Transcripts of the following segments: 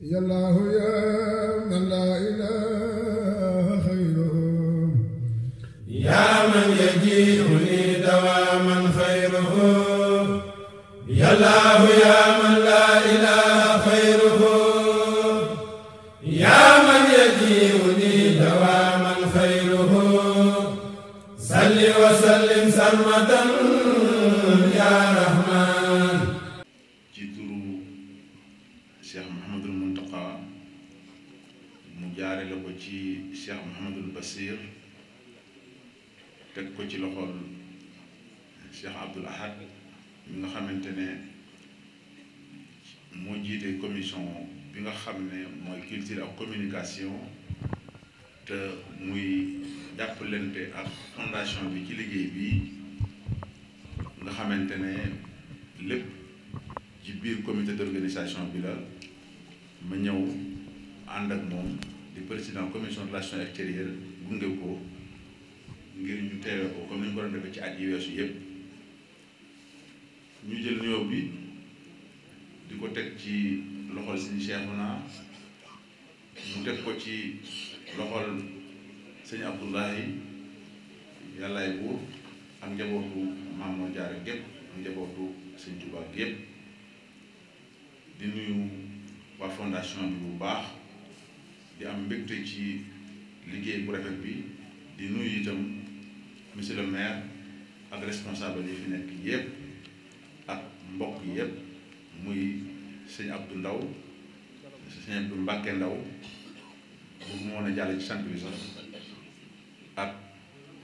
يا الله يا من لا إله خيره يا من يجيئني دواما خيره يا الله يا من لا إله خيره يا من يجيئني دواما خيره صل وسلم سرمدا يا رحمن. ci turu Cheikh Mouhamadul Mountakha mu jaare la ko ci Cheikh Mouhamadul Bassir teg ko ci loxol Cheikh Abdoul Ahad mi nga xamante ne moo jiite commission bi nga xam ne mooy culture ak communication te muy jàppalante ak fondation bi ci liggéey bi nga xamante ne lépp ci biir comité d'organisation bi la ma ñëw ànd ak moom di président commission relations extérieures gunge ko ngir ñu teewee ko comme ni ñu ko doon defee ci at yi weesu yëpp ñu jël nuyoo bi di ko teg ci loxol sëñ Cheikhouna mu teg ko ci loxol sëñ Abdoulahi yàllaay buur ak njabootu Maam Mor Jaara gépp ak njabootu sëñ Tuubaa gépp di nuyu waa fondation bi bu baax di am mbégte ci liggéey bu rafet bi di nuyu itam monsieur le maire ak responsable yi fi nekk yépp ak mbokk yépp muy sëñ Abdou Ndaw sëñ Abdou Mbàkke Ndaw bu mu mën a jàll ci sant bi sax ak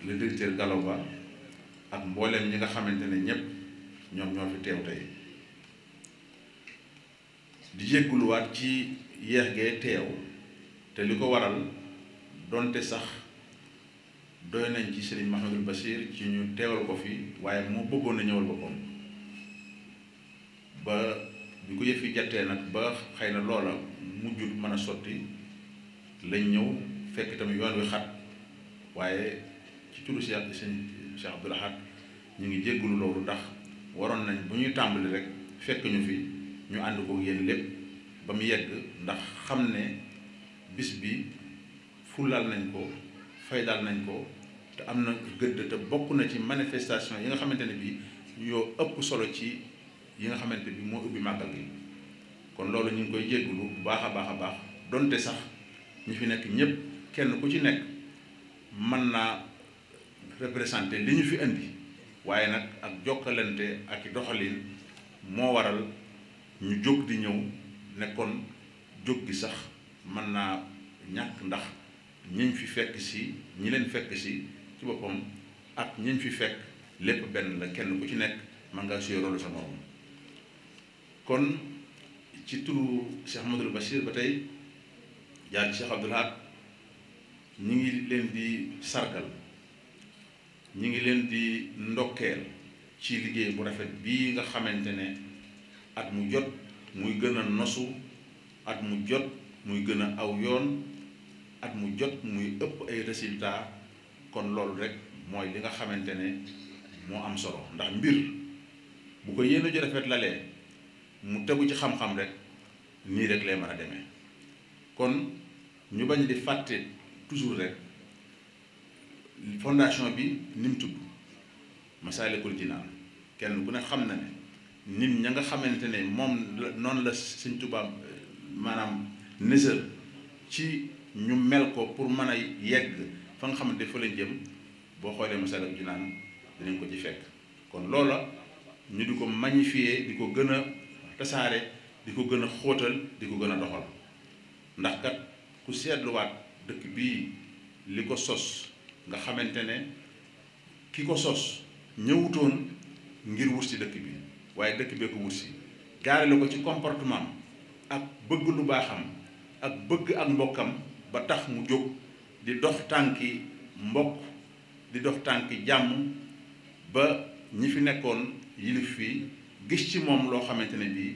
le directeur Gallo Ba ak mbooleem ñi nga xamante ne ñépp ñoom ñoo fi teew tey di jégguluwaat ci yeex gee teew te li ko waral donte sax doy nañ ci Serigne Mouhamadul Bassir ci ñu teewal ko fi waaye moo bëggoon na ñëwal boppam ba bi ko yëf yi jattee nag ba xëy na loola mujjut mën a sotti lañ ñëw fekk tamit yoon wi xat waaye ci turu Cheikh Abdoul Ahad ñu ngi jéggulu loolu ndax waroon nañ bu ñuy tàmbali rek fekk ñu fi ñu ànd ko yéen lépp ba mu yegg ndax xam ne bis bi fulal nañ ko faydal nañ ko te am na gëdd te bokk na ci manifestation yi nga xamante ne bi yoo ëpp solo ci yi nga xamante bi moo ubbi màggal gi kon loolu ñu ngi koy jéggulu bu baax a baax a baax donte sax ñi fi nekk ñépp kenn ku ci nekk mën naa représenté li ñu fi indi waaye nag ak jokkalante ak i doxalin moo waral ñu jóg di ñëw nekkoon jóg gi sax mën naa ñàkk ndax ñiñ fi fekk si ñi leen fekk si ci boppam ak ñiñ fi fekk lépp benn la kenn ku ci nekk mën ngaa suyee rôle sa morom kon ci turu Cheikh Ahmadul Bassir ba tey jaar ci Cheikh Abdoul Ahad ñi ngi leen di sargal ñi ngi leen di ndokkeel ci liggéey bu rafet bii nga xamante ne at mu jot muy gën a nosu at mu jot muy gën a aw yoon at mu jot muy ëpp ay résultats kon loolu rek mooy li nga xamante ne moo am solo ndax mbir bu ko yéen a ju rafet lalee mu tegu ci xam-xam rek nii rek lay mën a demee kon ñu bañ di fàtte toujours rek fondation bi ni mu tudd Masaalikul Jinaan kenn ku ne xam na ne nit ña nga xamante ne moom la noonu la Sëñ Tuubaa maanaam nësër ci ñu mel ko pour mën a yegg fa nga xamante fa lañ jëm boo xoolee Masaalikul Jinaan dinañ ko ci fekk kon loola ñu di ko magnifier di ko gën a tasaare di ko gën a xóotal di ko gën a doxal ndax kat ku seetluwaat dëkk bii li ko sos nga xamante ne ki ko sos ñëwutoon ngir wut si dëkk bi waaye dëkk bee ko wut si gaare la ko ci comportement ak bëgg lu baaxam ak bëgg ak mbokkam ba tax mu jóg di dox tànki mbokk di dox tànki jàmm ba ñi fi nekkoon yilif fii gis ci moom loo xamante ne bii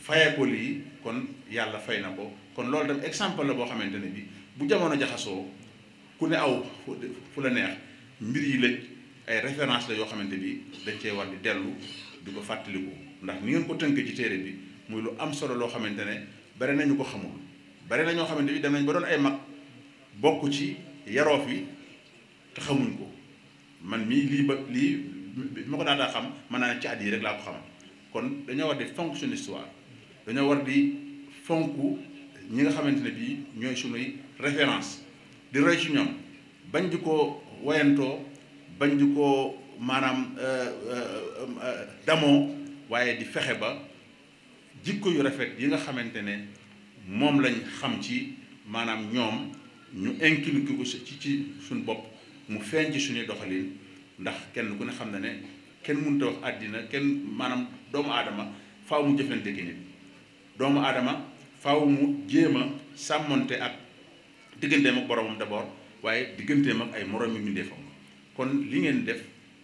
faye ko lii kon yàlla fay na ko kon loolu dem exemple la boo xamante ne bii bu jamono jaxasoo ku ne aw fu la neex mbir yi lëj ay référence la yoo xamante bi dañ cee war di dellu di ko fàttaliku ndax ni ngeen ko tënkee ci téere bi muy lu am solo loo xamante ne bari nañu ko xamul bari na ñoo xamante bi dem nañ ba doon ay mag bokk ci yaroof yi te xamuñ ko man mii lii bi ma ko daataa xam mën naa ne ci at yi rek laa ko xam kon dañoo war di fonk suñu histoire dañoo war di fonk ñi nga xamante ne bii ñooy suñuy référence di roy ci ñoom bañ di ko woyantoo bañ di ko maanaam damoo waaye di fexe ba jikko yu rafet yi nga xamante ne moom lañ xam ci maanaam ñoom ñu inculqué ko ci suñu bopp mu feeñ ci suñuy doxalin ndax kenn ku ne xam na ne kenn mënut a wax àddina kenn maanaam doomu aadama faaw mu jëflante ki nit doomu aadama faaw mu jéem a sàmmonte ak digganteem ak boromam d'abord waaye digganteem ak ay moroom yu mbindeefam kon li ngeen def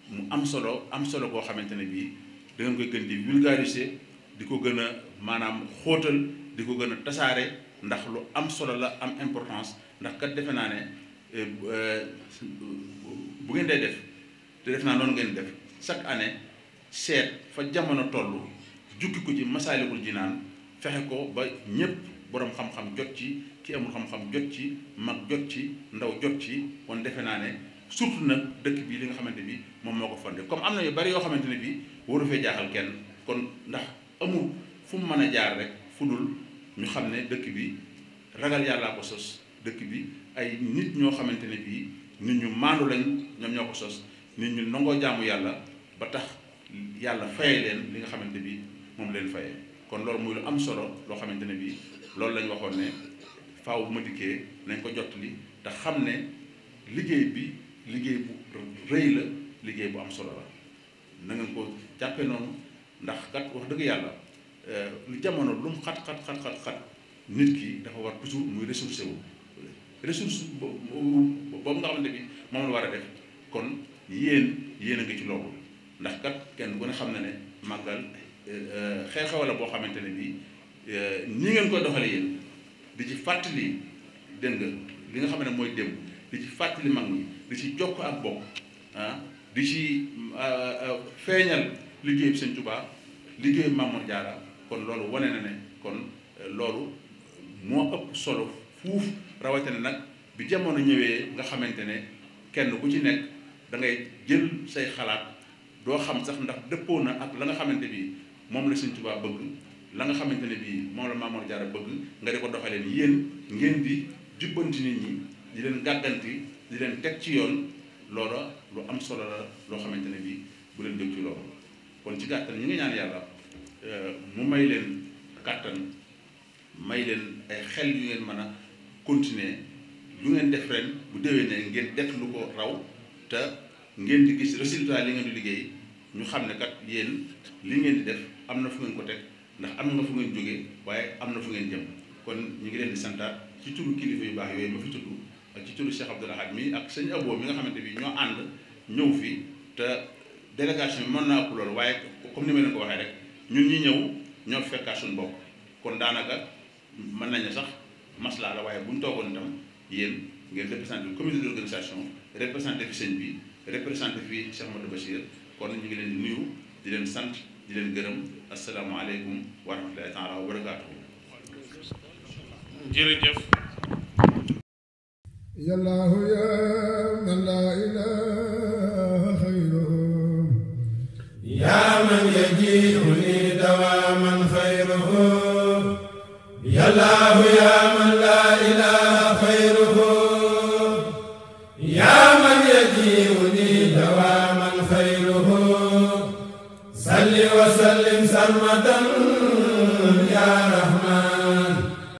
mu am solo koo xamante ne bii da ngeen koy gën di vulgariser di ko gën a maanaam xóotal di ko gën a tasaare ndax lu am solo la am importance ndax kat defe naa ne bu ngeen dee def te def naa noonu ngeen def chaque année seet fa jamono toll jukki ko ci Masaalikul Jinaan fexe ko ba ñëpp boroom xam-xam jot ci ki amul xam-xam jot ci mag jot ci ndaw jot ci kon defe naa ne surtout nag dëkk bi li nga xamante bi moom moo ko fondé comme am na yu bari yoo xamante ne bi waru fee jaaxal kenn kon ndax amul fu mu mën a jaar rek fu dul ñu xam ne dëkk bi ragal yàllaa ko sos dëkk bi ay nit ñoo xamante ne bii nit ñu maandu lañ ñoom ñoo ko sos nit ñu nangoo jaamu yàlla ba tax yàlla faye leen li nga xamante bi moom leen faye kon loolu muy lu am solo loo xamante ne bii loolu lañ waxoon ne faaw bu ma dikkee nañ ko jottali te xam ne liggéey bi liggéey bu rëy la liggéey bu am solo la na ngeen ko jàppe noonu ndax kat wax dëgg yàlla lu jamono lu mu xat nit ki dafa war toujours muy ressourcé wu ressource boobu nga xamante bi moom la war a def kon yéen a ngi ci loolu ndax kat kenn ku ne xam na ne màggal xew-xew la boo xamante ne bii nii ngeen koy doxale yéen di ci fàttali dégg nga li nga xam ne mooy démb di ci fàttali mag ñi di ci jokk ak bokk di ci feeñal liggéey bi Sëñ Tuubaa liggéey Maam Mor Jaara kon loolu wane na ne kon loolu moo ëpp solo fuuf rawatina nag bi jamono ñëwee nga xamante ne kenn ku ci nekk da ngay jël say xalaat doo xam sax ndax dëppoo na ak la nga xamante bi moom la Sëñ Tuubaa bëgg la nga xamante ne bii moom la Maam Mor Jaara bëgg nga di ko doxaleen yéen ngeen di jubbanti nit ñi di leen gàgganti di leen teg ci yoon loola lu am solo la loo xamante ne bii bu leen jóg ci loolu kon ci gàttal ñi ngi ñaan yàlla mu may leen kàttan may leen ay xel yu ngeen mën a continuer lu ngeen def ren bu déwénee ngeen def lu ko raw te ngeen di gis résultat li ngeen di liggéey ñu xam ne kat yéen li ngeen di def am na fu ngeen ko teg ndax am na fu ngeen jógee waaye am na fu ngeen jëm kon ñu ngi leen di santaat ci turu kilifa yu baax yooyu ma fi tudd ak ci turu Cheikh Abdoul Ahad mi ak sëñ Abo mi nga xamante bi ñoo ànd ñëw fi te délégation bi mën naa ëpp loolu waaye comme ni ma leen ko waxee rek ñun ñi ñëw ñoo fekkaat suñu bopp kon daanaka mën nañu sax maslaa la waaye bu ñu toogoon itam yéen ngeen représenté comité d'organisation représenté fi sëñ bi représenté fi Cheikh Modou Bachir kon ñu ngi leen di nuyu di leen sant di leen gërëm asalaamaaleykum wa rahmatullahi taala wa barakaatuhu. jërëjëf. yallaahu yaa man laa ilaaha xayruhu yaa man yaji'uni dawaaman xayruhu yallaahu yaa man laa ilaaha xayruhu yaa man yaji'uni dawaaman xayruhu salli wa sallim sarmadan